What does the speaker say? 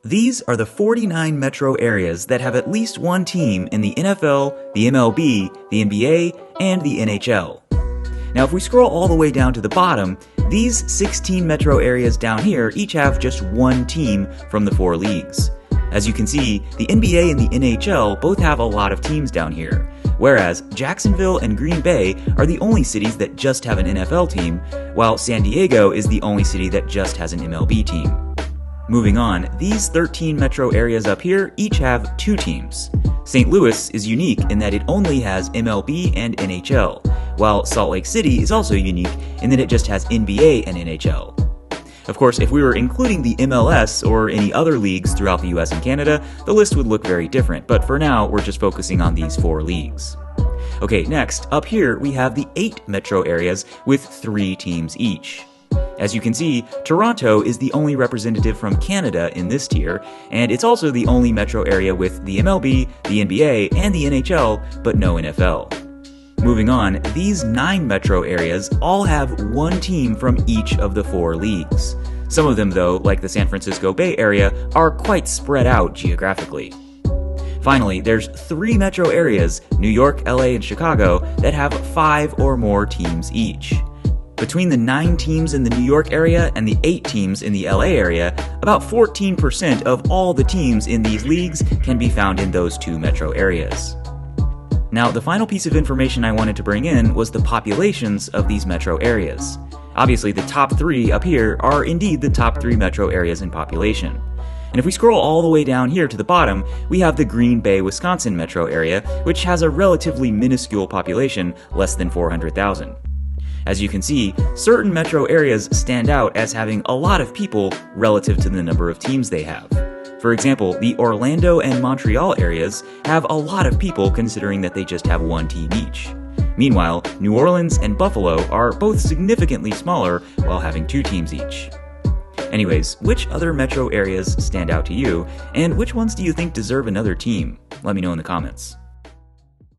These are the 49 metro areas that have at least one team in the NFL, the MLB, the NBA, and the NHL. Now, if we scroll all the way down to the bottom, these 16 metro areas down here each have just one team from the 4 leagues. As you can see, the NBA and the NHL both have a lot of teams down here, whereas Jacksonville and Green Bay are the only cities that just have an NFL team, while San Diego is the only city that just has an MLB team. Moving on, these 13 metro areas up here each have 2 teams. St. Louis is unique in that it only has MLB and NHL, while Salt Lake City is also unique in that it just has NBA and NHL. Of course, if we were including the MLS or any other leagues throughout the US and Canada, the list would look very different, but for now, we're just focusing on these 4 leagues. Okay, next, up here we have the 8 metro areas with 3 teams each. As you can see, Toronto is the only representative from Canada in this tier, and it's also the only metro area with the MLB, the NBA, and the NHL, but no NFL. Moving on, these 9 metro areas all have one team from each of the 4 leagues. Some of them, though, like the San Francisco Bay Area, are quite spread out geographically. Finally, there's 3 metro areas, New York, LA, and Chicago, that have 5 or more teams each. Between the 9 teams in the New York area and the 8 teams in the LA area, about 14% of all the teams in these leagues can be found in those 2 metro areas. Now, the final piece of information I wanted to bring in was the populations of these metro areas. Obviously, the top 3 up here are indeed the top 3 metro areas in population. And if we scroll all the way down here to the bottom, we have the Green Bay, Wisconsin metro area, which has a relatively minuscule population, less than 400,000. As you can see, certain metro areas stand out as having a lot of people relative to the number of teams they have. For example, the Orlando and Montreal areas have a lot of people considering that they just have one team each. Meanwhile, New Orleans and Buffalo are both significantly smaller while having 2 teams each. Anyways, which other metro areas stand out to you, and which ones do you think deserve another team? Let me know in the comments.